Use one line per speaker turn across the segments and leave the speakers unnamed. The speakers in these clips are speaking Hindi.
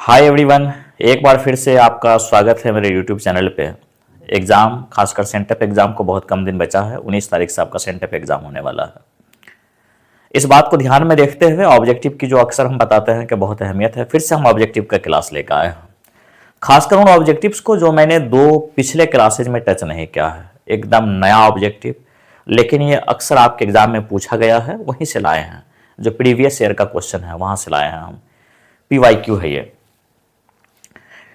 हाय एवरीवन, एक बार फिर से आपका स्वागत है मेरे यूट्यूब चैनल पे। एग्ज़ाम, खासकर सेंटअप एग्ज़ाम को बहुत कम दिन बचा है। 19 तारीख से आपका सेंटअप एग्ज़ाम होने वाला है। इस बात को ध्यान में देखते हुए ऑब्जेक्टिव की जो अक्सर हम बताते हैं कि बहुत अहमियत है, फिर से हम ऑब्जेक्टिव का क्लास लेकर आए हैं। खासकर उन ऑब्जेक्टिव्स को जो मैंने दो पिछले क्लासेज में टच नहीं किया है, एकदम नया ऑब्जेक्टिव, लेकिन ये अक्सर आपके एग्ज़ाम में पूछा गया है, वहीं से लाए हैं। जो प्रीवियस ईयर का क्वेश्चन है वहाँ से लाए हैं हम। PYQ है ये,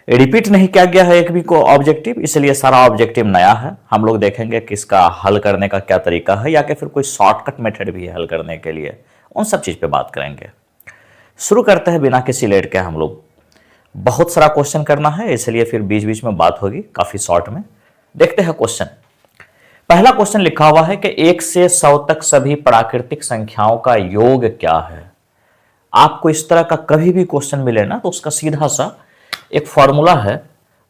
रिपीट नहीं किया गया है एक भी को ऑब्जेक्टिव, इसलिए सारा ऑब्जेक्टिव नया है। हम लोग देखेंगे कि इसका हल करने का क्या तरीका है, या कि फिर कोई शॉर्टकट मेथड भी है हल करने के लिए। उन सब चीज़ पे बात करेंगे। शुरू करते हैं बिना किसी लेट के। हम लोग बहुत सारा क्वेश्चन करना है, इसलिए फिर बीच बीच में बात होगी काफ़ी शॉर्ट में। देखते हैं क्वेश्चन। पहला क्वेश्चन लिखा हुआ है कि 1 से 100 तक सभी प्राकृतिक संख्याओं का योग क्या है। आपको इस तरह का कभी भी क्वेश्चन मिले ना, तो उसका सीधा सा एक फॉर्मूला है,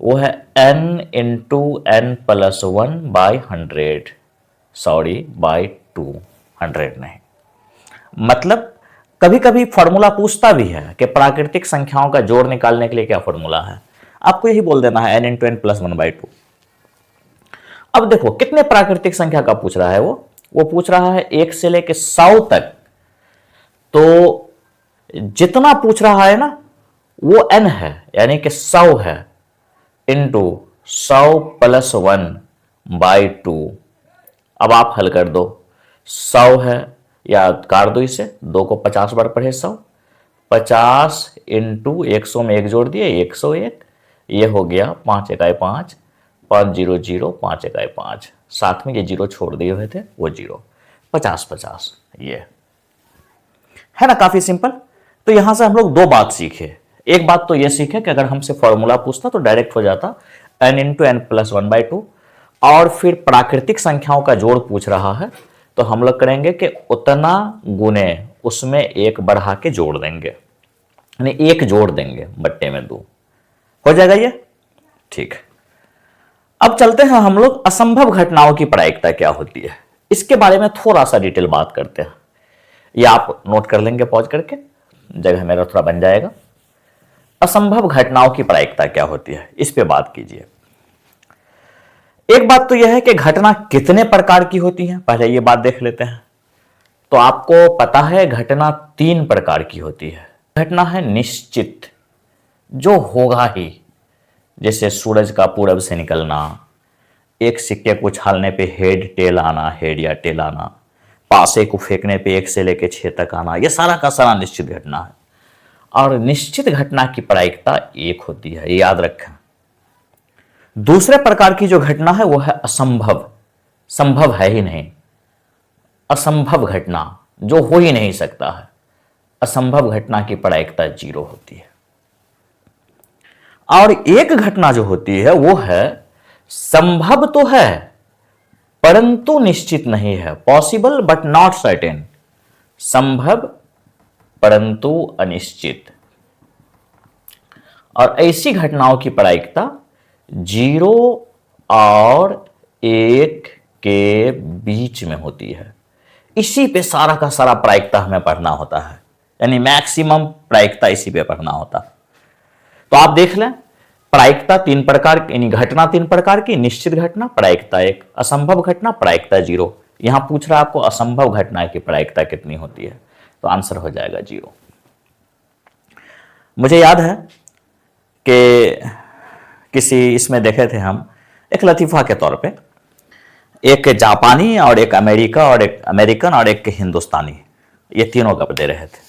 वो है n into n plus 1 by 100, sorry by 200 नहीं। मतलब कभी कभी फॉर्मूला पूछता भी है कि प्राकृतिक संख्याओं का जोड़ निकालने के लिए क्या फॉर्मूला है। आपको यही बोल देना है n into n plus 1 by 2। अब देखो कितने प्राकृतिक संख्या का पूछ रहा है वो पूछ रहा है 1 से लेके 100 तक। तो जितना पूछ रहा है ना वो n है, यानी कि 100 है, इंटू 100 प्लस 1 बाई 2। अब आप हल कर दो। 100 है, या काट दो इसे, 2 को 50 बार पढ़े 100, 50 इंटू 100 में 1 जोड़ दिए 101, ये हो गया 5 इकाई 5, 500, 5 इकाई 5, साथ में ये जीरो छोड़ दिए हुए थे वो जीरो, 50 50, ये है ना। काफी सिंपल। तो यहां से हम लोग दो बात सीखे। एक बात तो यह सीखे कि अगर हमसे फॉर्मूला पूछता तो डायरेक्ट हो जाता n into n plus 1 by 2, और फिर प्राकृतिक संख्याओं का जोड़ पूछ रहा है तो हम लोग करेंगे कि उतना गुने उसमें एक बढ़ा के जोड़ देंगे, यानी एक जोड़ देंगे बट्टे में 2, हो जाएगा ये। ठीक। अब चलते हैं हम लोग असंभव घटनाओं की प्रायिकता क्या होती है, इसके बारे में थोड़ा सा डिटेल बात करते हैं। ये आप नोट कर लेंगे पॉज करके, जगह मेरा थोड़ा बन जाएगा। असंभव घटनाओं की प्रायिकता क्या होती है, इस पे बात कीजिए। एक बात तो यह है कि घटना कितने प्रकार की होती है, पहले ये बात देख लेते हैं। तो आपको पता है घटना 3 प्रकार की होती है। घटना है निश्चित, जो होगा ही, जैसे सूरज का पूरब से निकलना, एक सिक्के को उछालने पे हेड टेल आना, हेड या टेल आना, पासे को फेंकने पे 1 से लेकर 6 तक आना, यह सारा का सारा निश्चित घटना है। और निश्चित घटना की प्रायिकता 1 होती है, ये याद रखें। दूसरे प्रकार की जो घटना है वो है असंभव, संभव है ही नहीं, असंभव घटना जो हो ही नहीं सकता है, असंभव घटना की प्रायिकता 0 होती है। और एक घटना जो होती है वो है संभव तो है परंतु निश्चित नहीं है, पॉसिबल बट नॉट सर्टेन, संभव परंतु अनिश्चित। और ऐसी घटनाओं की प्रायिकता 0 और 1 के बीच में होती है। इसी पे सारा का सारा प्रायिकता हमें पढ़ना होता है, यानी मैक्सिमम प्रायिकता इसी पे पढ़ना होता है। तो आप देख लें, प्रायिकता 3 प्रकार, यानी घटना 3 प्रकार की, निश्चित घटना प्रायिकता 1, असंभव घटना प्रायिकता 0। यहां पूछ रहा है आपको असंभव घटना की प्रायिकता कितनी होती है, तो आंसर हो जाएगा 0। मुझे याद है कि किसी इसमें देखे थे हम, एक लतीफा के तौर पे, एक जापानी और एक अमेरिका और एक अमेरिकन और एक हिंदुस्तानी, ये तीनों गप दे रहे थे।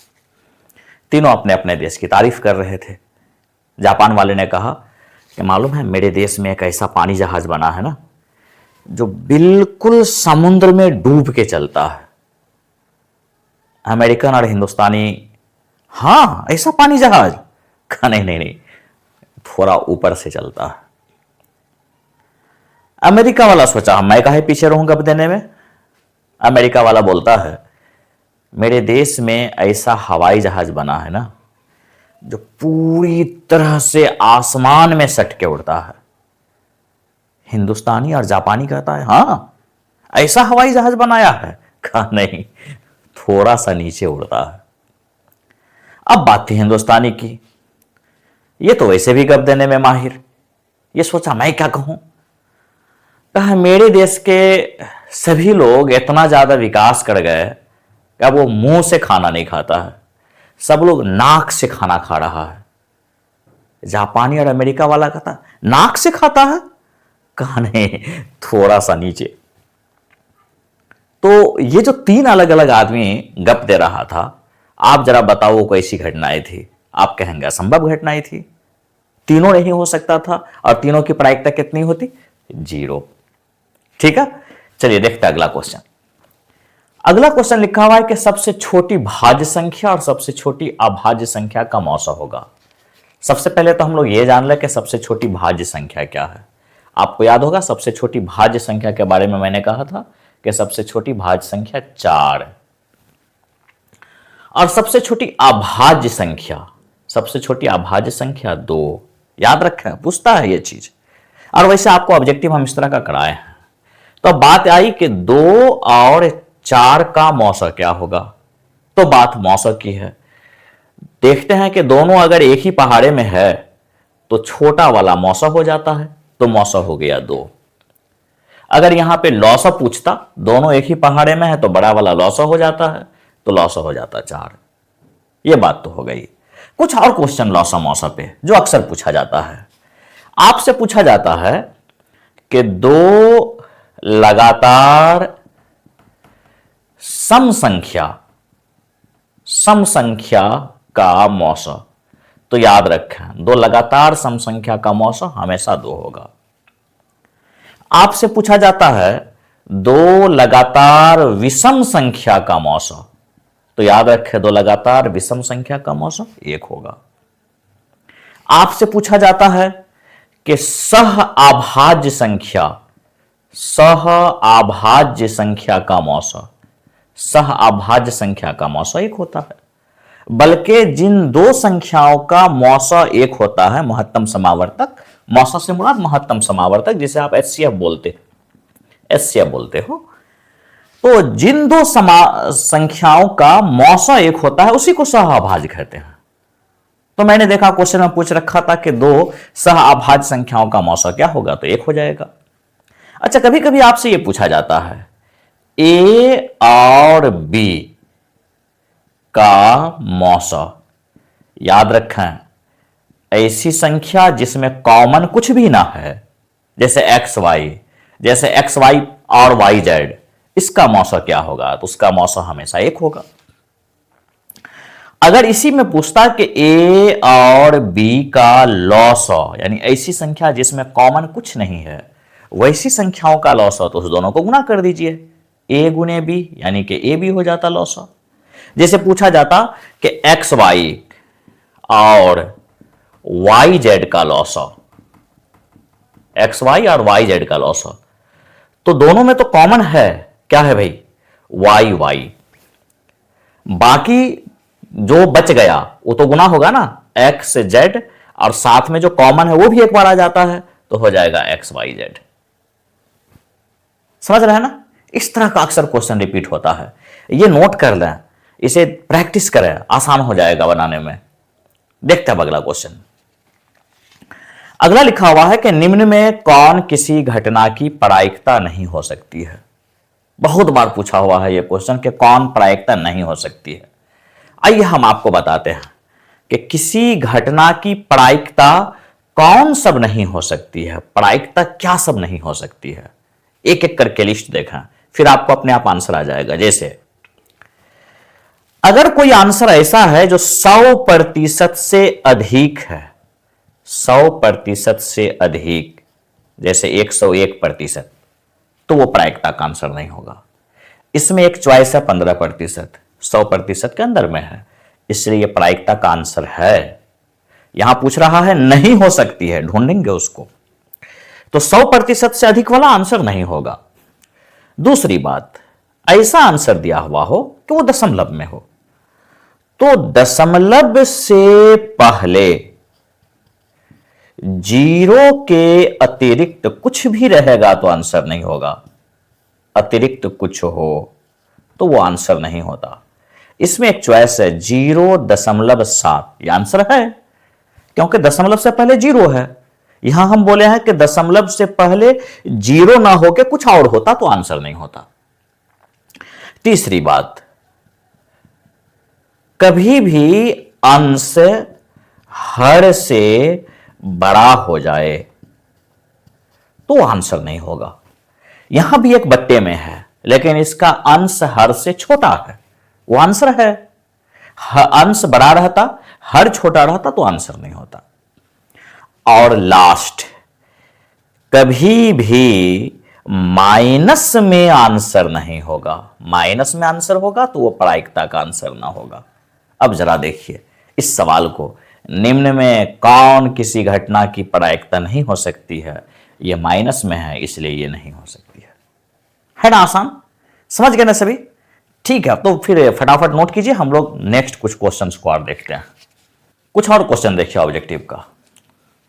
तीनों अपने अपने देश की तारीफ कर रहे थे। जापान वाले ने कहा कि मालूम है मेरे देश में एक ऐसा पानी जहाज बना है ना, जो बिल्कुल समुद्र में डूब के चलता है। अमेरिकन और हिंदुस्तानी, हाँ ऐसा पानी जहाज? कहा नहीं नहीं नहीं, थोड़ा ऊपर से चलता है। अमेरिका वाला सोचा मैं काहे पीछे रहूंगा अब देने में। अमेरिका वाला बोलता है मेरे देश में ऐसा हवाई जहाज बना है ना, जो पूरी तरह से आसमान में सट के उड़ता है। हिंदुस्तानी और जापानी कहता है हाँ ऐसा हवाई जहाज बनाया है? कहा नहीं, थोड़ा सा नीचे उड़ता है। अब बात थी हिंदुस्तानी की। ये तो वैसे भी गप देने में माहिर। ये सोचा मैं क्या कहूं। कहा मेरे देश के सभी लोग इतना ज्यादा विकास कर गए कि अब वो मुंह से खाना नहीं खाता है, सब लोग नाक से खाना खा रहा है। जापानी और अमेरिका वाला कहता नाक से खाता है, कहा नहीं थोड़ा सा नीचे। तो ये जो तीन अलग अलग आदमी गप दे रहा था, आप जरा बताओ वो कैसी घटनाएं थी। आप कहेंगे असंभव घटनाएं थी, तीनों नहीं हो सकता था, और तीनों की प्रायिकता कितनी होती? 0। ठीक है, चलिए देखते हैं अगला क्वेश्चन। अगला क्वेश्चन लिखा हुआ है कि सबसे छोटी भाज्य संख्या और सबसे छोटी अभाज्य संख्या का मौसा होगा। सबसे पहले तो हम लोग ये जान लें कि सबसे छोटी भाज्य संख्या क्या है। आपको याद होगा सबसे छोटी भाज्य संख्या के बारे में मैंने कहा था कि सबसे छोटी भाज्य संख्या 4 और सबसे छोटी अभाज्य संख्या, सबसे छोटी अभाज्य संख्या 2। याद रखें, पूछता है ये चीज, और वैसे आपको ऑब्जेक्टिव हम इस तरह का कराए हैं। तो अब बात आई कि 2 और 4 का मौसा क्या होगा। तो बात मौसा की है। देखते हैं कि दोनों अगर एक ही पहाड़े में है तो छोटा वाला मौसा हो जाता है, तो मौसा हो गया 2। अगर यहां पे लौसा पूछता, दोनों एक ही पहाड़े में है तो बड़ा वाला लौसा हो जाता है, तो लौसा हो जाता 4। ये बात तो हो गई। कुछ और क्वेश्चन लौसा मौसा पे जो अक्सर पूछा जाता है। आपसे पूछा जाता है कि 2 लगातार सम संख्या का मौसा। तो याद रखें 2 लगातार सम संख्या का मौसा हमेशा 2 होगा। आपसे पूछा जाता है 2 लगातार विषम संख्या का मौसा। तो याद रखें 2 लगातार विषम संख्या का मौसा 1 होगा। आपसे पूछा जाता है कि सह अभाज्य संख्या का मौसा, सह अभाज्य संख्या का मौसा 1 होता है। बल्कि जिन 2 संख्याओं का मौसा 1 होता है, महत्तम समावर्तक, मौसा से मुराद महत्तम समावर्तक जिसे आप एचसीएफ बोलते हो, तो जिन 2 संख्याओं का मौसा 1 होता है उसी को सह अभाज्य कहते हैं। तो मैंने देखा क्वेश्चन में पूछ रखा था कि 2 सह अभाज्य संख्याओं का मौसा क्या होगा, तो 1 हो जाएगा। अच्छा, कभी कभी आपसे यह पूछा जाता है ए और बी का मौसा। याद रखें ऐसी संख्या जिसमें कॉमन कुछ भी ना है, जैसे एक्स वाई और वाई जेड, इसका मौसा क्या होगा? तो उसका मौसा हमेशा 1 होगा। अगर इसी में पूछता कि ए और बी का लौसा, यानी ऐसी संख्या जिसमें कॉमन कुछ नहीं है, वैसी संख्याओं का लौसा, तो उस दोनों को गुना कर दीजिए, ए गुने बी, यानी कि ए बी हो जाता लौसा। जैसे पूछा जाता कि एक्स वाई और वाई जेड का लौसा, एक्स वाई और वाई जेड का लौसा, तो दोनों में तो कॉमन है, क्या है भाई? Y Y. बाकी जो बच गया वो तो गुना होगा ना, एक्स जेड, और साथ में जो कॉमन है वो भी एक बार आ जाता है, तो हो जाएगा एक्स वाई जेड। समझ रहे हैं ना? इस तरह का अक्सर क्वेश्चन रिपीट होता है, ये नोट कर लें, इसे प्रैक्टिस करें, आसान हो जाएगा बनाने में। देखते हैं अगला क्वेश्चन। अगला लिखा हुआ है कि निम्न में कौन किसी घटना की प्रायिकता नहीं हो सकती है। बहुत बार पूछा हुआ है यह क्वेश्चन कि कौन प्रायिकता नहीं हो सकती है। आइए हम आपको बताते हैं कि किसी घटना की प्रायिकता कौन सब नहीं हो सकती है, प्रायिकता क्या सब नहीं हो सकती है। एक एक करके लिस्ट देखा, फिर आपको अपने आप आंसर आ जाएगा। जैसे अगर कोई आंसर ऐसा है जो 100% से अधिक है, 100% से अधिक, जैसे 101%, तो वो प्रायिकता का आंसर नहीं होगा। इसमें एक चॉइस है 15%, 100% के अंदर में है, इसलिए ये प्रायिकता का आंसर है। यहां पूछ रहा है नहीं हो सकती है, ढूंढेंगे उसको, तो 100% से अधिक वाला आंसर नहीं होगा। दूसरी बात, ऐसा आंसर दिया हुआ हो कि वो दशमलव में हो, तो दशमलव से पहले 0 के अतिरिक्त कुछ भी रहेगा तो आंसर नहीं होगा। अतिरिक्त कुछ हो तो वो आंसर नहीं होता। इसमें एक चॉइस है 0.7, यह आंसर है क्योंकि दशमलव से पहले जीरो है। यहां हम बोले हैं कि दशमलव से पहले जीरो ना होके कुछ और होता तो आंसर नहीं होता। तीसरी बात, कभी भी अंश हर से बड़ा हो जाए तो आंसर नहीं होगा। यहां भी एक बट्टे में है, लेकिन इसका अंश हर से छोटा है, वो आंसर है। अंश बड़ा रहता, हर छोटा रहता तो आंसर नहीं होता। और लास्ट, कभी भी माइनस में आंसर नहीं होगा। माइनस में आंसर होगा तो वो प्रायिकता का आंसर ना होगा। अब जरा देखिए इस सवाल को, निम्न में कौन किसी घटना की प्रायिकता नहीं हो सकती है? ये माइनस में है इसलिए ये नहीं हो सकती है ना? आसान, समझ गए ना सभी? ठीक है, तो फिर फटाफट नोट कीजिए, हम लोग नेक्स्ट कुछ क्वेश्चंस को और देखते हैं। कुछ और क्वेश्चन देखिए ऑब्जेक्टिव का।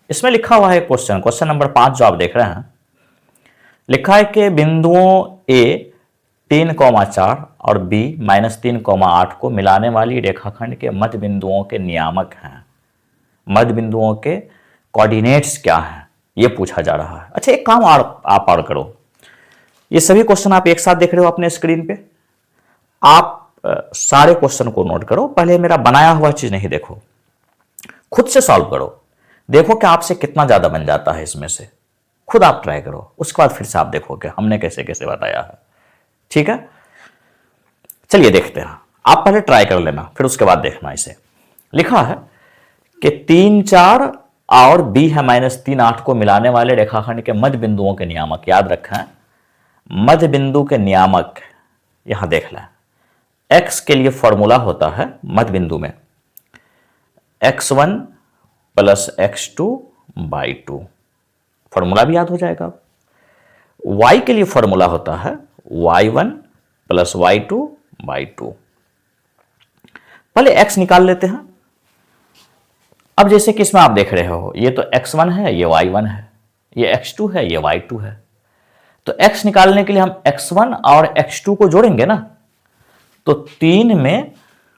इसमें लिखा हुआ है क्वेश्चन नंबर 5 जो आप देख रहे हैं, लिखा है कि बिंदुओं ए 3,4 और बी -3,8 को मिलाने वाली रेखाखंड के मध्य बिंदुओं के नियामक हैं। मध्य बिंदुओं के कोऑर्डिनेट्स क्या हैं, ये पूछा जा रहा है। अच्छा, एक काम आप और करो, ये सभी क्वेश्चन आप एक साथ देख रहे हो अपने स्क्रीन पे, आप सारे क्वेश्चन को नोट करो। पहले मेरा बनाया हुआ चीज नहीं देखो, खुद से सॉल्व करो, देखो कि आपसे कितना ज्यादा बन जाता है इसमें से। खुद आप ट्राई करो, उसके बाद फिर से आप देखोगे हमने कैसे कैसे बताया है। ठीक है, चलिए देखते हैं। आप पहले ट्राई कर लेना, फिर उसके बाद देखना। इसे लिखा है कि 3,4 और बी है -3,8 को मिलाने वाले रेखाखंड के मध्य बिंदुओं के नियामक। याद रखें, मध्य बिंदु के नियामक यहां देख लें। x के लिए फॉर्मूला होता है मध्य बिंदु में x1 + x2 / 2, फॉर्मूला भी याद हो जाएगा। y के लिए फॉर्मूला होता है y1 + y2 / 2। पहले x निकाल लेते हैं। अब जैसे कि इसमें आप देख रहे हो, ये तो x1 है, ये y1 है, ये x2 है, ये y2 है। तो x निकालने के लिए हम x1 और x2 को जोड़ेंगे ना, तो 3 में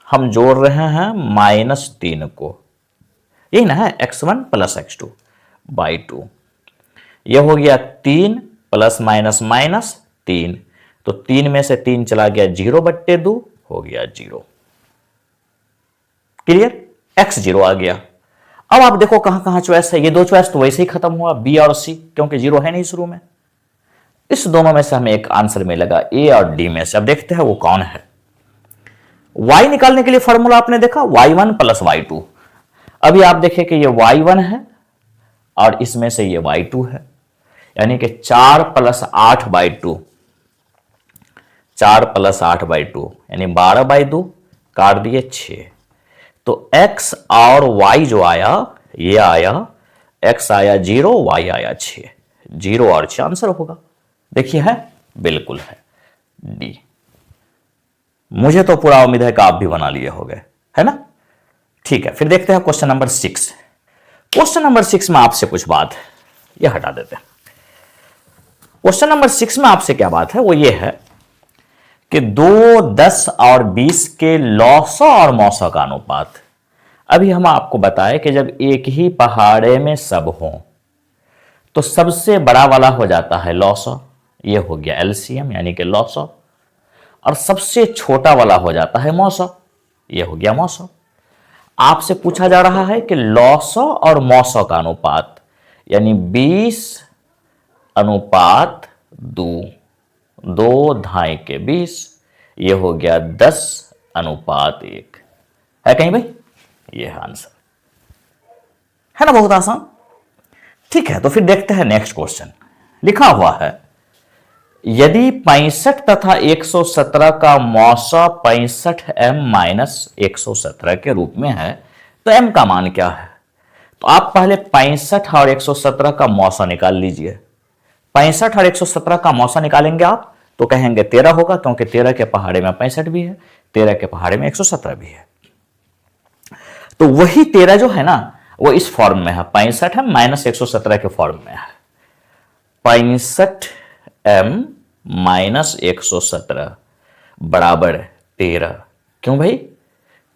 हम जोड़ रहे हैं -3 को, यही ना है, x1 + x2 / 2। यह हो गया 3 ± -3, तो 3 में से 3 चला गया 0/2, हो गया 0। क्लियर? x 0 आ गया। अब आप देखो कहां कहां चॉइस है। ये दो चॉइस तो वैसे ही खत्म हुआ, बी और सी, क्योंकि 0 है नहीं शुरू में। इस दोनों में से हमें एक आंसर मिलेगा ए और डी में से। अब देखते हैं वो कौन है। y निकालने के लिए फॉर्मूला आपने देखा y1 + y2। अभी आप देखें कि ये y1 है और इसमें से ये y2 है, यानी कि 4 + 8/2, 4 + 8/2 यानी 12/2, काट दिए 6। तो x और y जो आया, ये आया, x आया 0, y आया 6, 0 और 6 आंसर होगा। देखिए है, बिल्कुल है डी। मुझे तो पूरा उम्मीद है कि आप भी बना लिए होंगे, है ना? ठीक है, फिर देखते हैं क्वेश्चन नंबर 6। क्वेश्चन नंबर 6 में आपसे कुछ बात, ये हटा देते हैं। क्वेश्चन नंबर 6 में आपसे क्या बात है, वो ये है कि 2, 10 और 20 के लॉसो और मौसो का अनुपात। अभी हम आपको बताएं कि जब एक ही पहाड़े में सब हो तो सबसे बड़ा वाला हो जाता है लॉसो, ये हो गया एलसीएम यानी कि लॉसो, और सबसे छोटा वाला हो जाता है मौसो, ये हो गया मौसो। आपसे पूछा जा रहा है कि लॉसो और मौसो का अनुपात, यानी 20:2, 2 धाई के 20, ये हो गया 10:1। है कहीं भाई? ये है आंसर, है ना? बहुत आसान। ठीक है, तो फिर देखते हैं नेक्स्ट क्वेश्चन। लिखा हुआ है, यदि 65 तथा 117 का मौसा 65m-117 के रूप में है तो m का मान क्या है? तो आप पहले 65 और 117 का मौसा निकाल लीजिए। 65 और 117 का मौसा निकालेंगे आप तो कहेंगे 13 होगा, क्योंकि 13 के पहाड़े में 65 भी है, 13 के पहाड़े में 117 भी है। तो वही 13 जो है ना, वो इस फॉर्म में है, 65 है -117 के फॉर्म में है। 65m - 117 बराबर 13। क्यों भाई?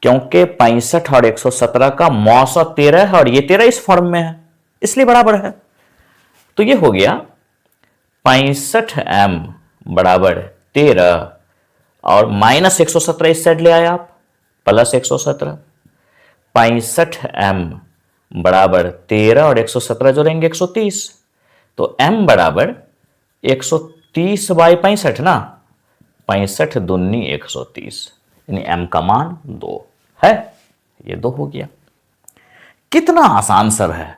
क्योंकि 65 और 117 का मौसा 13 है और ये 13 इस फॉर्म में है, इसलिए बराबर है। तो ये हो गया 65m बराबर 13 और माइनस 117 इस साइड ले आए आप, प्लस 117। 65m बराबर 13 और 117 जोड़ेंगे 130, तो m बराबर 130 बाई 65 ना, 65 दूनी 130, यानी m का मान 2 है। ये 2 हो गया। कितना आसान सर है।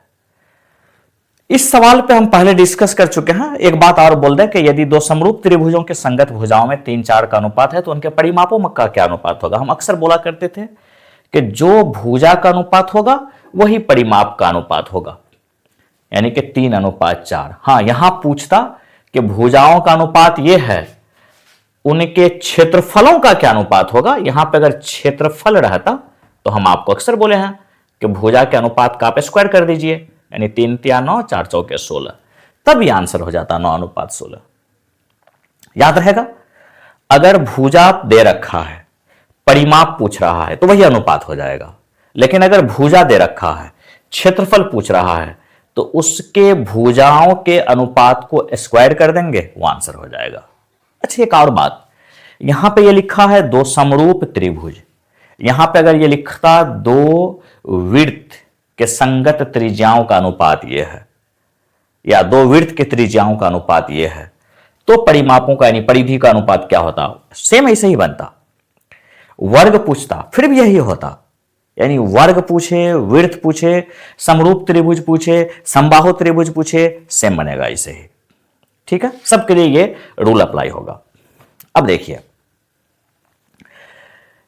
इस सवाल पे हम पहले डिस्कस कर चुके हैं। एक बात और बोल दें कि यदि दो समरूप त्रिभुजों के संगत भुजाओं में 3-4 का अनुपात है तो उनके परिमापों का क्या अनुपात होगा। हम अक्सर बोला करते थे कि जो भुजा का अनुपात होगा वही परिमाप का अनुपात होगा, यानी कि 3:4। हाँ, यहां पूछता कि भुजाओं का अनुपात यह है, उनके क्षेत्रफलों का क्या अनुपात होगा। यहां पे अगर क्षेत्रफल रहता तो हम आपको अक्सर बोले हैं कि भुजा के अनुपात का आप स्क्वायर कर दीजिए, यानी 3 × 9 4 × 16, तब ये आंसर हो जाता 9:16। याद रहेगा। अगर भुजा दे रखा है, परिमाप पूछ रहा है तो वही अनुपात हो जाएगा, लेकिन अगर भुजा दे रखा है, क्षेत्रफल पूछ रहा है, तो उसके भुजाओं के अनुपात को स्क्वायर कर देंगे, वो आंसर हो जाएगा। अच्छा, एक और बात, यहां पे ये लिखा है दो समरूप त्रिभुज, यहां पे अगर ये लिखता दो वृत्त के संगत त्रिज्याओं का अनुपात ये है, या दो वृत्त के त्रिज्याओं का अनुपात ये है, तो परिमापों का यानी परिधि का अनुपात क्या होता, सेम ऐसे ही बनता। वर्ग पूछता फिर भी यही होता, यानी वर्ग पूछे, वृत्त पूछे, समरूप त्रिभुज पूछे, समबाहु त्रिभुज पूछे, सेम बनेगा ऐसे ही। ठीक है, सबके लिए ये रूल अप्लाई होगा। अब देखिए,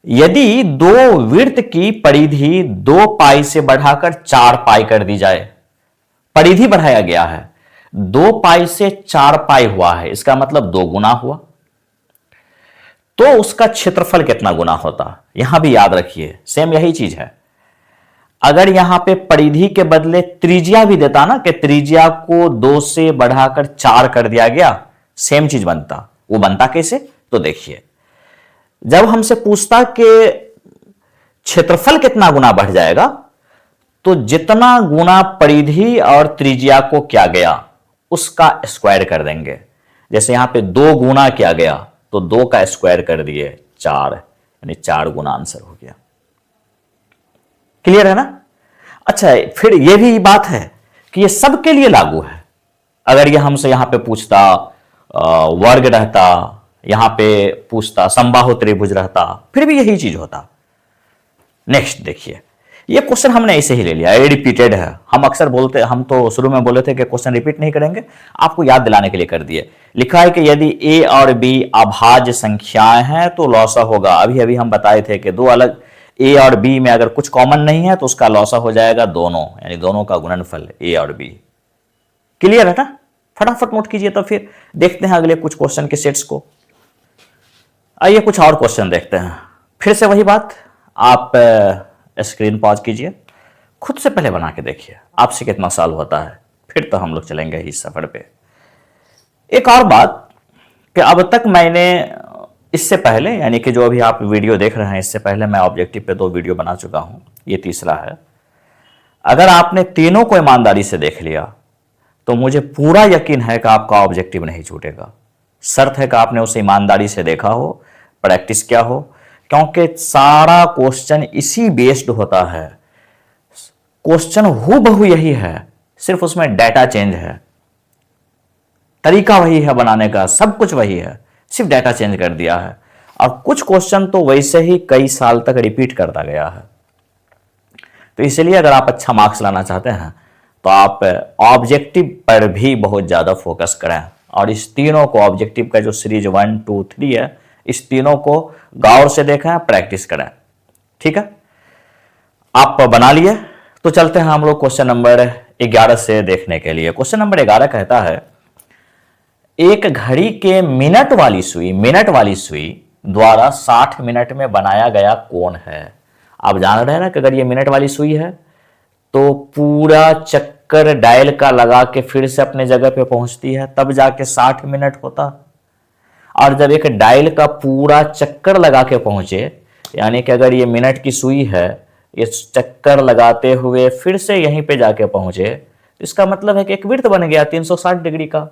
यदि दो वृत्त की परिधि 2 पाई से बढ़ाकर 4 पाई कर दी जाए, परिधि बढ़ाया गया है, 2 पाई से 4 पाई हुआ है, इसका मतलब 2 गुना हुआ, तो उसका क्षेत्रफल कितना गुना होता। यहां भी याद रखिए सेम यही चीज है। अगर यहां पे परिधि के बदले त्रिज्या भी देता ना, कि त्रिज्या को 2 से बढ़ाकर 4 कर दिया गया, सेम चीज बनता। वो बनता कैसे, तो देखिए, जब हमसे पूछता कि क्षेत्रफल कितना गुना बढ़ जाएगा, तो जितना गुना परिधि और त्रिज्या को किया गया उसका स्क्वायर कर देंगे। जैसे यहां पे 2 गुना किया गया तो 2 का स्क्वायर कर दिए 4, यानी 4 गुना आंसर हो गया। क्लियर है ना। अच्छा, फिर यह भी बात है कि यह सबके लिए लागू है। अगर यह हमसे यहां पे पूछता वर्ग रहता, यहां पे पूछता समबाहु त्रिभुज रहता, फिर भी यही चीज होता। नेक्स्ट देखिए, ये क्वेश्चन हमने ऐसे ही ले लिया, ये रिपीटेड है। हम अक्सर बोलते, हम तो शुरू में बोले थे कि क्वेश्चन रिपीट नहीं करेंगे, आपको याद दिलाने के लिए कर दिए। लिखा है कि यदि a और b अभाज्य संख्याएं हैं तो लौसा होगा। अभी अभी हम बताए थे कि दो अलग a और b में अगर कुछ कॉमन नहीं है तो उसका लौसा हो जाएगा दोनों, यानी दोनों का गुणनफल a और b। क्लियर है ना। फटाफट नोट कीजिए, तो फिर देखते हैं अगले कुछ क्वेश्चन के सेट्स को। आइए कुछ और क्वेश्चन देखते हैं। फिर से वही बात, आप स्क्रीन पॉज कीजिए, खुद से पहले बना के देखिए आपसे कितना सॉल्व होता है, फिर तो हम लोग चलेंगे इस सफर पे। एक और बात कि अब तक मैंने इससे पहले, यानी कि जो अभी आप वीडियो देख रहे हैं, इससे पहले मैं ऑब्जेक्टिव पे 2 वीडियो बना चुका हूं, ये तीसरा है। अगर आपने तीनों को ईमानदारी से देख लिया तो मुझे पूरा यकीन है कि आपका ऑब्जेक्टिव नहीं छूटेगा। शर्त है कि आपने उसे ईमानदारी से देखा हो, प्रैक्टिस किया हो, क्योंकि सारा क्वेश्चन इसी बेस्ड होता है। क्वेश्चन हूबहू यही है, सिर्फ उसमें डाटा चेंज है, तरीका वही है बनाने का, सब कुछ वही है, सिर्फ डाटा चेंज कर दिया है। और कुछ क्वेश्चन तो वैसे ही कई साल तक रिपीट करता गया है। तो इसलिए अगर आप अच्छा मार्क्स लाना चाहते हैं तो आप ऑब्जेक्टिव पर भी बहुत ज्यादा फोकस करें, और इस तीनों को, ऑब्जेक्टिव का जो सीरीज 1, 2, 3 है, इस तीनों को गौर से देखें, प्रैक्टिस करें। ठीक है, आप बना लिए तो चलते हैं हम लोग क्वेश्चन नंबर 11 से देखने के लिए। क्वेश्चन नंबर 11 कहता है, एक घड़ी के मिनट वाली सुई द्वारा 60 मिनट में बनाया गया कोण है। आप जान रहे हैं ना कि अगर ये मिनट वाली सुई है तो पूरा चक्कर डायल का लगा के फिर से अपने जगह पे पहुंचती है, तब जाके 60 मिनट होता। और जब एक डायल का पूरा चक्कर लगा के पहुंचे यानी कि अगर ये मिनट की सुई है, इस चक्कर लगाते हुए फिर से यहीं पे जाके पहुंचे, तो इसका मतलब है कि एक वृत्त बन गया 360 डिग्री का।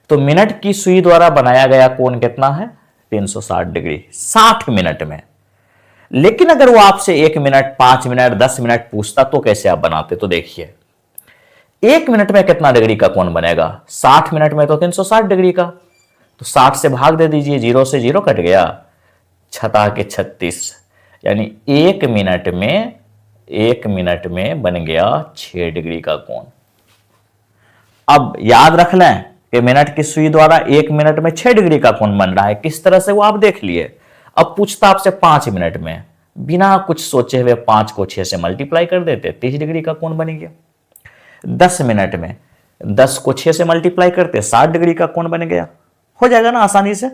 तो मिनट की सुई द्वारा बनाया गया कोण कितना है? 360 डिग्री 60 मिनट में। लेकिन अगर वो आपसे 1 मिनट, 5 मिनट, 10 मिनट पूछता तो कैसे आप बनाते? तो देखिए 1 मिनट में कितना डिग्री का कोण बनेगा? 60 मिनट में तो 360 डिग्री का। तो 60 से भाग दे दीजिए, 0 से 0 कट गया, 6 के 36, यानी 1 मिनट में बन गया 6 डिग्री का कोण। अब याद रख लें कि मिनट की सुई द्वारा 1 मिनट में 6 डिग्री का कोण बन रहा है। किस तरह से वो आप देख लिए। अब पूछता आपसे 5 मिनट में, बिना कुछ सोचे हुए 5 को 6 से मल्टीप्लाई कर देते, 30 डिग्री का कोण बन गया। 10 मिनट में 10 को 6 से मल्टीप्लाई करते, 60 डिग्री का कोण बन गया। हो जाएगा ना आसानी से।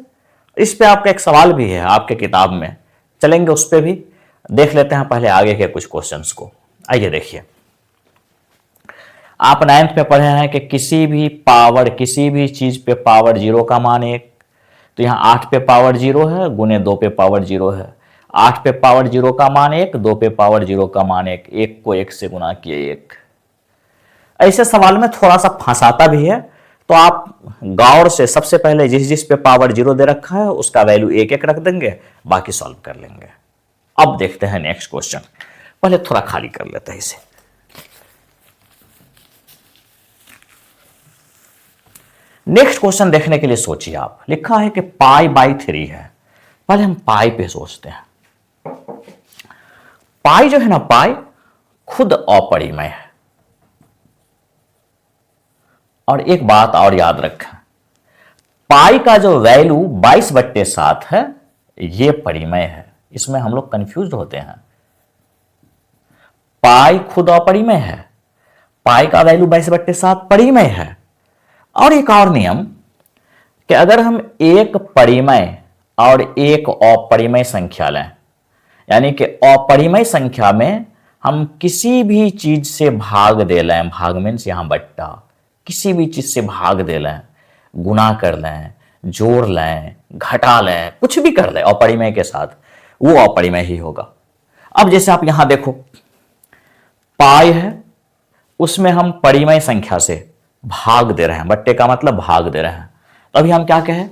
इस पे आपका एक सवाल भी है आपके किताब में, चलेंगे उस पे भी। देख लेते हैं पहले आगे के कुछ क्वेश्चंस को। आइए देखिए, आप 9th में पढ़े हैं कि किसी भी चीज पे पावर 0 का मान 1। तो यहां 8 पे पावर 0 है, गुने 2 पे पावर 0 है। 8 पे पावर 0 का मान 1, 2 पे पावर 0 का मान 1, 1 को 1 से गुना किए 1। ऐसे सवाल में थोड़ा सा फंसाता भी है, तो आप गौर से सबसे पहले जिस पे पावर 0 दे रखा है उसका वैल्यू 1 रख देंगे, बाकी सॉल्व कर लेंगे। अब देखते हैं नेक्स्ट क्वेश्चन। पहले थोड़ा खाली कर लेते हैं इसे। नेक्स्ट क्वेश्चन देखने के लिए सोचिए आप। लिखा है कि π/3 है। पहले हम पाई पे सोचते हैं। पाई जो है ना, पाई खुद अपरिमेय है। और एक बात और याद रखें, पाई का जो वैल्यू 22/7 है, ये परिमेय है। इसमें हम लोग कंफ्यूज होते हैं। पाई खुद अपरिमेय है, पाई का वैल्यू 22/7 परिमेय है। और एक और नियम कि अगर हम एक परिमेय और एक अपरिमेय संख्या लें, यानी कि अपरिमेय संख्या में हम किसी भी चीज से भाग दे लें, भाग मीन्स यहां बट्टा, किसी भी चीज से भाग दे लें, गुना कर लें, जोड़ लें, घटा लें, कुछ भी कर लें अपरिमेय के साथ, वो अपरिमेय ही होगा। अब जैसे आप यहां देखो, पाई है, उसमें हम परिमेय संख्या से भाग दे रहे हैं, बट्टे का मतलब भाग दे रहे हैं। तो अभी हम क्या कहें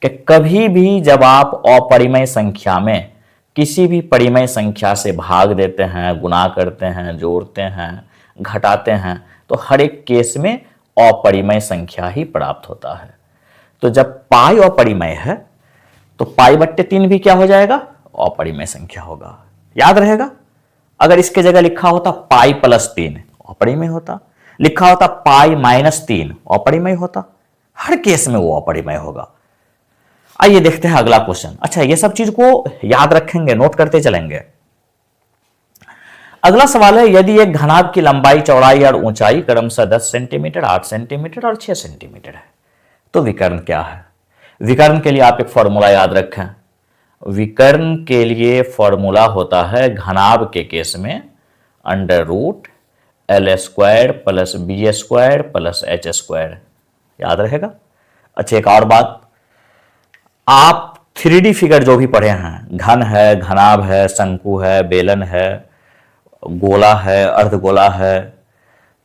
कि कभी भी जब आप अपरिमेय संख्या में किसी भी परिमेय संख्या से भाग देते हैं, गुना करते हैं, जोड़ते हैं, घटाते हैं, तो हर एक केस में अपरिमेय संख्या ही प्राप्त होता है। तो जब पाई अपरिमेय है तो π/3 भी क्या हो जाएगा? अपरिमेय संख्या होगा। याद रहेगा। अगर इसके जगह लिखा होता π+3 अपरिमेय होता, लिखा होता π-3 अपरिमेय होता, हर केस में वो अपरिमेय होगा। आइए देखते हैं अगला क्वेश्चन। अच्छा, ये सब चीज को याद रखेंगे, नोट करते चलेंगे। अगला सवाल है, यदि एक घनाभ की लंबाई, चौड़ाई और ऊंचाई क्रमशः 10 सेंटीमीटर, 8 सेंटीमीटर और 6 सेंटीमीटर है, तो विकर्ण क्या है? विकर्ण के लिए आप एक फॉर्मूला याद रखें। विकर्ण के लिए फॉर्मूला होता है घनाभ के केस में √L² + B² + H²। याद रहेगा। अच्छा, एक और बात, आप 3D फिगर जो भी पढ़े हैं, घन है, घनाभ है, शंकु है, बेलन है, गोला है, अर्धगोला है,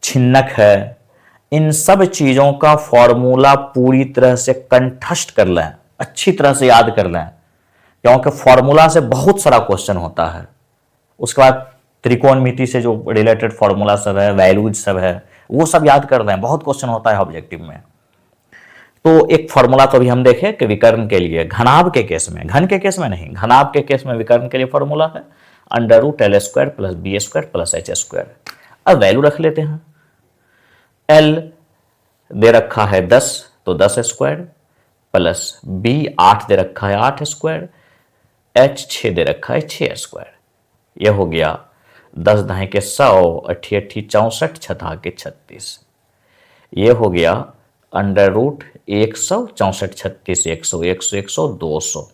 छिन्नक है, इन सब चीजों का फॉर्मूला पूरी तरह से कंठस्थ कर लें, अच्छी तरह से याद कर लें, क्योंकि फॉर्मूला से बहुत सारा क्वेश्चन होता है। उसके बाद त्रिकोणमिति से जो रिलेटेड फॉर्मूला सब है, वैल्यूज सब है, वो सब याद कर लें, बहुत क्वेश्चन होता है ऑब्जेक्टिव में। तो एक फॉर्मूला तो भी हम देखें कि विकर्ण के लिए, घनाभ के केस में, घन के केस में नहीं, घनाभ के केस में विकर्ण के लिए फॉर्मूला है √L² + B² + H²। अब वैल्यू रख लेते हैं। L दे रखा है 10, तो 10² प्लस B 8 दे रखा है 8², H 6 दे रखा है 6²। यह हो गया 10 10 के 100, 8 8 64, 6 के 36। ये हो गया √100, 64 36 100 100 100 200।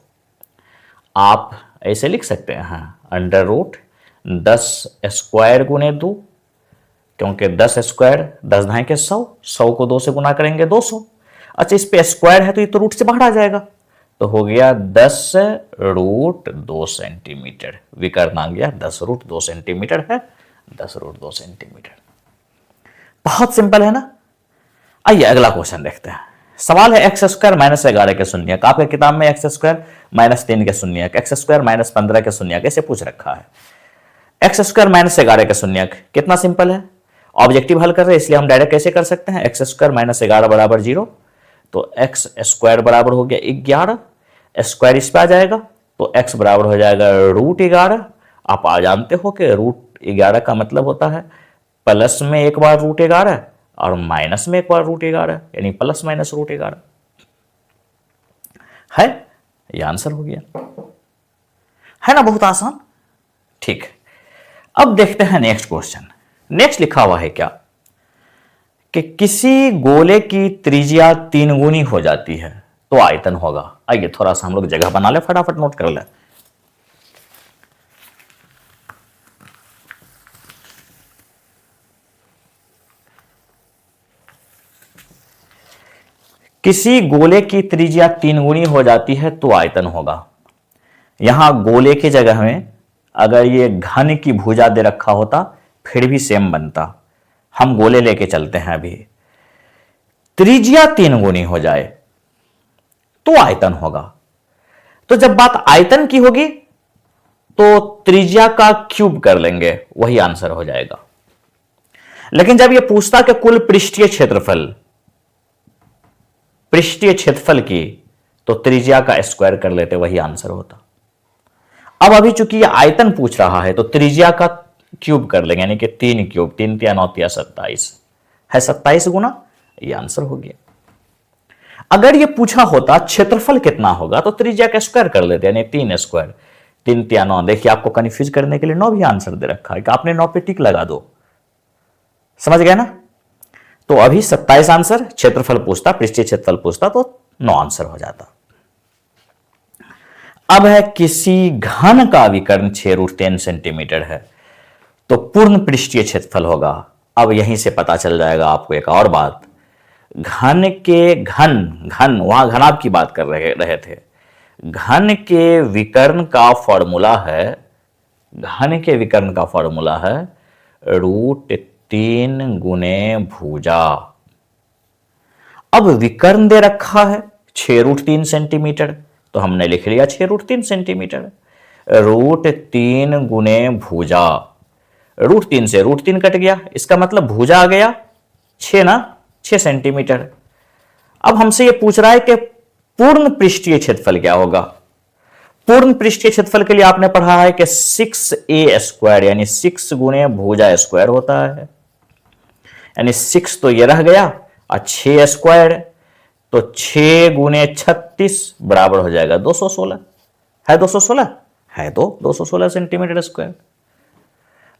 आप ऐसे लिख सकते हैं √10² गुने 2, क्योंकि 10² 10 10 के 100, 100 को 2 से गुना करेंगे 200। अच्छा, इस पे स्क्वायर है तो ये तो रूट से बाहर आ जाएगा, तो हो गया 10√2 सेंटीमीटर। विकर्ण आ गया 10√2 सेंटीमीटर है, 10√2 सेंटीमीटर। बहुत सिंपल है ना। आइए अगला क्वेश्चन देखते हैं। सवाल है एक्स स्क्वायर माइनस 11 के शून्यक। आपके किताब में एक्स स्क्वायर माइनस 3 के शून्यक, एक्स स्क्वायर माइनस 15 के शून्यक ऐसे पूछ रखा है। एक्स स्क्वायर माइनस 11 के शून्यक कितना सिंपल है, ऑब्जेक्टिव हल कर रहे हैं इसलिए हम डायरेक्ट कैसे कर सकते हैं, एक्स स्क्वायर माइनस 11 बराबर 0, तो एक्स स्क्वायर बराबर हो गया 11, स्क्वायर इस पे आ जाएगा तो एक्स बराबर हो जाएगा √11। आप आ जानते हो कि √11 का मतलब होता है प्लस में एक बार √11 और माइनस में एक बार √11, यानी प्लस माइनस √11 है। ये आंसर हो गया, है ना, बहुत आसान। ठीक, अब देखते हैं नेक्स्ट क्वेश्चन। नेक्स्ट लिखा हुआ है क्या कि किसी गोले की त्रिज्या 3 गुनी हो जाती है तो आयतन होगा। आइए थोड़ा सा हम लोग जगह बना ले, फटाफट नोट कर ले। किसी गोले की त्रिज्या 3 गुनी हो जाती है तो आयतन होगा। यहां गोले की जगह में अगर ये घन की भुजा दे रखा होता फिर भी सेम बनता। हम गोले लेके चलते हैं अभी। त्रिज्या 3 गुनी हो जाए तो आयतन होगा। तो जब बात आयतन की होगी तो त्रिज्या का क्यूब कर लेंगे, वही आंसर हो जाएगा। लेकिन जब यह पूछता कि कुल पृष्ठीय क्षेत्रफल की, तो त्रिज्या का स्क्वायर कर लेते, वही आंसर होता। अब अभी चूंकि ये आयतन पूछ रहा है तो त्रिज्या का क्यूब कर लेंगे, यानी कि 3 क्यूब, 3 × 9 = 27 है, 27 गुना, ये आंसर हो गया। अगर ये पूछा होता क्षेत्रफल कितना होगा तो त्रिज्या का स्क्वायर कर लेते, यानी 3 स्क्वायर, 3 × 9। देखिए आपको कंफ्यूज करने के लिए 9 भी आंसर दे रखा है कि आपने 9 पे टिक लगा दो, समझ गए ना। तो अभी 27 आंसर, क्षेत्रफल पूछता, पृष्ठीय क्षेत्रफल पूछता तो 9 आंसर हो जाता। अब है किसी घन का विकर्ण 6√3 सेंटीमीटर है तो पूर्ण पृष्ठीय क्षेत्रफल होगा। अब यहीं से पता चल जाएगा आपको एक और बात, घन वहां घनाभ की बात कर रहे थे। घन के विकर्ण का फॉर्मूला है √3 गुने भुजा। अब विकर्ण दे रखा है 6√3 सेंटीमीटर, तो हमने लिख लिया 6√3 सेंटीमीटर। √3 गुने भुजा, √3 से √3 कट गया, इसका मतलब भुजा आ गया 6 सेंटीमीटर। अब हमसे यह पूछ रहा है कि पूर्ण पृष्ठीय क्षेत्रफल क्या होगा। पूर्ण पृष्ठीय क्षेत्रफल के लिए आपने पढ़ा है कि 6a² यानी 6 गुने भुजा स्क्वायर होता है, यानी 6 तो ये रह गया और 6 स्क्वायर, तो 6 गुने 36 बराबर हो जाएगा 216। है 216? है तो 216 सेंटीमीटर स्क्वायर।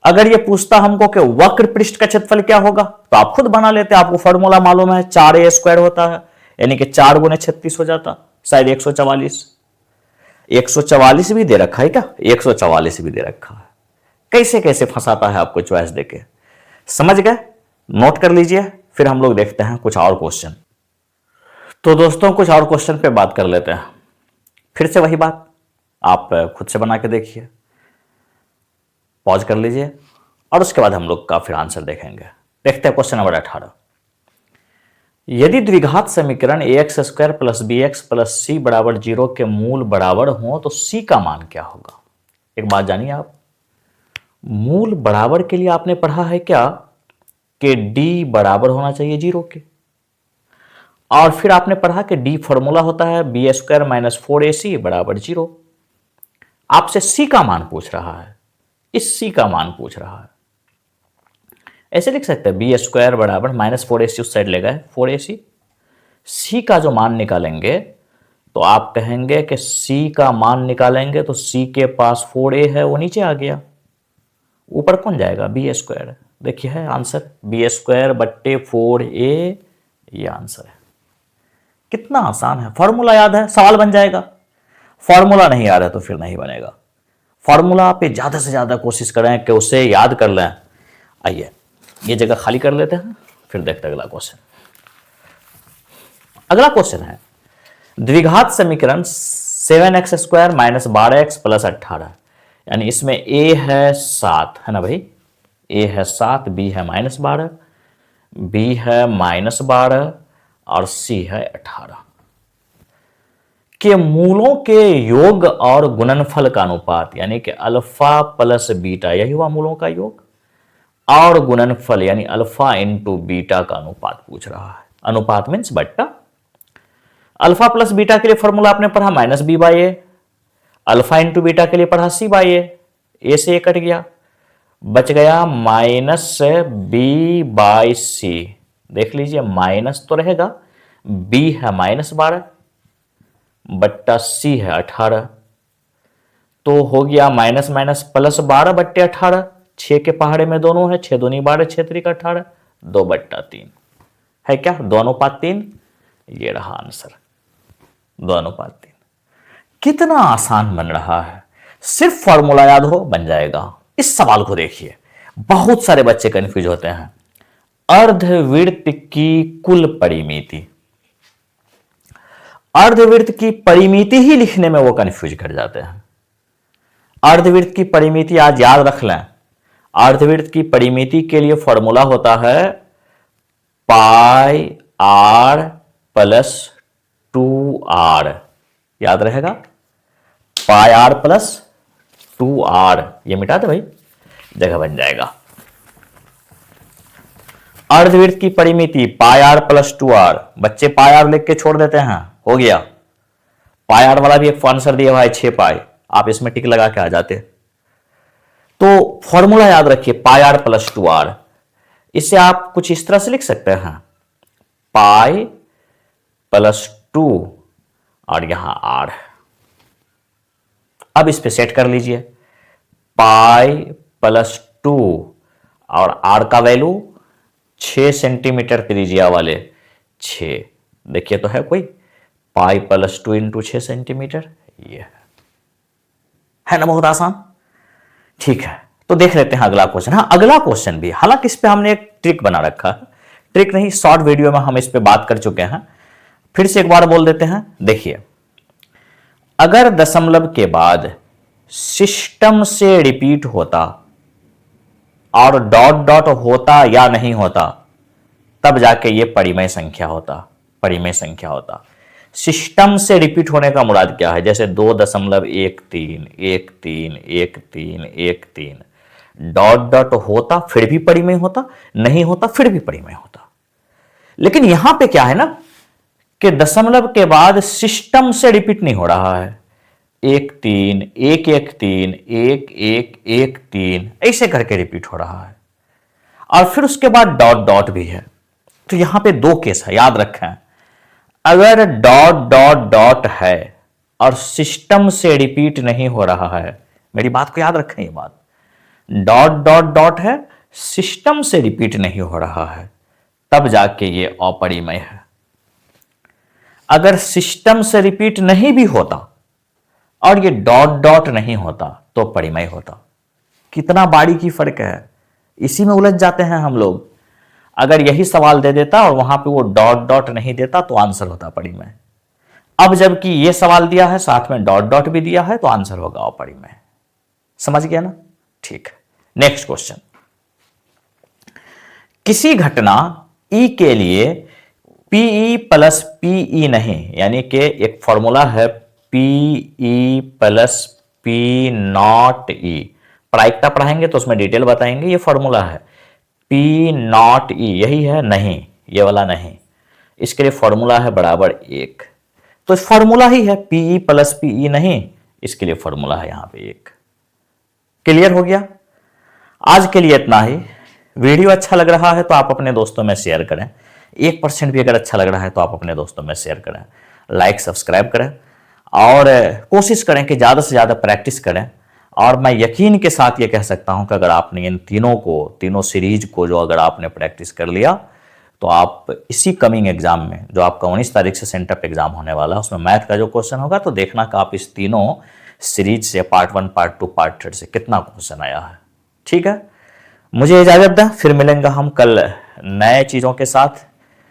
अगर ये पूछता हमको कि वक्र पृष्ठ का क्षेत्रफल क्या होगा तो आप खुद बना लेते, आपको फॉर्मूला मालूम है, 4a² होता है, यानी कि 4 गुने 36 हो जाता, शायद 144। 144 भी दे रखा है क्या? 144 भी दे रखा है। कैसे कैसे फंसाता है आपको चॉइस देके, समझ गए? नोट कर लीजिए, फिर हम लोग देखते हैं कुछ और क्वेश्चन। तो दोस्तों कुछ और क्वेश्चन पे बात कर लेते हैं। फिर से वही बात, आप खुद से बना के देखिए, पॉज कर लीजिए और उसके बाद हम लोग का फिर आंसर देखेंगे। देखते हैं क्वेश्चन नंबर 18। यदि द्विघात समीकरण ax² + bx + c = 0 के मूल बराबर हो तो c का मान क्या होगा? एक बात जानिए आप, मूल बराबर के लिए आपने पढ़ा है क्या कि d बराबर होना चाहिए 0 के, और फिर आपने पढ़ा कि d फॉर्मूला होता है b² - 4ac = 0। आपसे c का मान पूछ रहा है, इस c का मान पूछ रहा है। ऐसे लिख सकते हैं b² - 4ac, उस साइड ले गए 4ac। c का जो मान निकालेंगे तो आप कहेंगे कि c का मान निकालेंगे तो c के पास 4a है, वो नीचे आ गया, ऊपर कौन जाएगा? b²। देखिए है आंसर, b² / 4a, ये आंसर है। कितना आसान है, फॉर्मूला याद है सवाल बन जाएगा। फॉर्मूला नहीं याद है तो फिर नहीं बनेगा। फॉर्मूला पे ज्यादा से ज्यादा कोशिश करें कि उसे याद कर लें। आइए ये जगह खाली कर लेते हैं, फिर देखते हैं अगला क्वेश्चन। अगला क्वेश्चन है, द्विघात समीकरण 7x² माइनस 12x प्लस 18, यानी इसमें a है 7 है ना भाई, a है 7, b है -12, b है -12 और c है 18 के मूलों के योग और गुणनफल का अनुपात, यानी कि अल्फा प्लस बीटा, यही हुआ मूलों का योग, और गुणनफल यानी अल्फा इंटू बीटा का अनुपात पूछ रहा है। अनुपात मीन्स बट्टा। अल्फा प्लस बीटा के लिए फॉर्मूला आपने पढ़ा -b/a, अल्फा इंटू बीटा के लिए पढ़ा c/a, a से a कट गया, बच गया -b/c। देख लीजिए माइनस तो रहेगा, b है -12 बट्टा c है 18, तो हो गया माइनस माइनस प्लस 12/18, 6 के पहाड़े में दोनों है, 6 दूनी 12, 6 3 18, 2/3 है क्या, 2:3। ये रहा आंसर 2:3। कितना आसान बन रहा है, सिर्फ फॉर्मूला याद हो बन जाएगा। इस सवाल को देखिए, बहुत सारे बच्चे कंफ्यूज होते हैं। अर्धवृत्त की कुल परिमिति, अर्धवृत्त की परिमिति ही लिखने में वो कंफ्यूज कर जाते हैं। अर्धवृत्त की परिमिति आज याद रख लें। अर्धवृत्त की परिमिति के लिए फॉर्मूला होता है पाई आर प्लस 2r, याद रहेगा, पाई आर प्लस 2r। ये मिटा दे भाई, जगह बन जाएगा। अर्धवृत्त की परिमिति पाई आर प्लस 2r, बच्चे पाई आर लिख के छोड़ देते हैं, हो गया। पाई आर वाला भी एक आंसर दिया हुआ है 6 पाई, आप इसमें टिक लगा के आ जाते। तो फॉर्मूला याद रखिए पाई आर प्लस 2r। इसे आप कुछ इस तरह से लिख सकते हैं, पाई प्लस 2 और यहां r। अब इस पे सेट कर लीजिए, पाई प्लस 2 और r का वैल्यू 6 सेंटीमीटर त्रिज्या वाले 6, देखिए तो है कोई, पाई प्लस 2 इंटू 6 सेंटीमीटर, ये है ना, बहुत आसान। ठीक है, तो देख लेते हैं अगला क्वेश्चन। हाँ, अगला क्वेश्चन भी, हालांकि इस पे हमने एक ट्रिक बना रखा है, ट्रिक नहीं शॉर्ट वीडियो में हम इस पे बात कर चुके हैं, फिर से एक बार बोल देते हैं। देखिए, अगर दशमलव के बाद सिस्टम से रिपीट होता और डॉट डॉट होता या नहीं होता, तब जाके ये परिमेय संख्या होता, परिमेय संख्या होता। सिस्टम से रिपीट होने का मुराद क्या है, जैसे 2.13 1 3 1 3 1 3, डॉट डॉट होता फिर भी परिमेय होता, नहीं होता फिर भी परिमेय होता। लेकिन यहां पे क्या है ना कि दशमलव के बाद सिस्टम से रिपीट नहीं हो रहा है, 1 3 1 1 3 1 1 1 3 ऐसे करके रिपीट हो रहा है, और फिर उसके बाद डॉट डॉट भी है। तो यहां पे दो केस है, याद रखें। अगर डॉट डॉट डॉट है और सिस्टम से रिपीट नहीं हो रहा है, मेरी बात को याद रखें, ये बात, डॉट डॉट डॉट है, सिस्टम से रिपीट नहीं हो रहा है, तब जाके ये अपरिमेय है। अगर सिस्टम से रिपीट नहीं भी होता और ये डॉट डॉट नहीं होता तो परिमेय होता। कितना बारीकी फर्क है, इसी में उलझ जाते हैं हम लोग। अगर यही सवाल दे देता और वहां पे वो डॉट डॉट नहीं देता तो आंसर होता परिमेय। अब जबकि ये सवाल दिया है साथ में डॉट डॉट भी दिया है तो आंसर होगा अपरिमेय। समझ गया ना? ठीक है, नेक्स्ट क्वेश्चन। किसी घटना ई के लिए पीई प्लस पीई नहीं, यानी कि एक फॉर्मूला है पीई प्लस पी नॉट ई, प्रायिकता पढ़ाएंगे तो उसमें डिटेल बताएंगे। ये फॉर्मूला है पी नॉट ई, यही है नहीं, ये वाला नहीं, इसके लिए फॉर्मूला है बराबर 1। तो फॉर्मूला ही है पीई प्लस पीई नहीं, इसके लिए फॉर्मूला है यहां पे 1। क्लियर हो गया? आज के लिए इतना ही। वीडियो अच्छा लग रहा है तो आप अपने दोस्तों में शेयर करें, 1% भी अगर अच्छा लग रहा है तो आप अपने दोस्तों में शेयर करें, लाइक सब्सक्राइब करें, और कोशिश करें कि ज़्यादा से ज़्यादा प्रैक्टिस करें। और मैं यकीन के साथ ये कह सकता हूं कि अगर आपने इन तीनों सीरीज को जो अगर आपने प्रैक्टिस कर लिया तो आप इसी कमिंग एग्जाम में, जो आपका 19 तारीख से सेंटअप एग्जाम होने वाला है, उसमें मैथ का जो क्वेश्चन होगा तो देखना कि आप इस तीनों सीरीज से पार्ट 1 पार्ट 2 पार्ट 3 से कितना क्वेश्चन आया है। ठीक है, मुझे इजाजत दें, फिर मिलेंगे हम कल नए चीज़ों के साथ।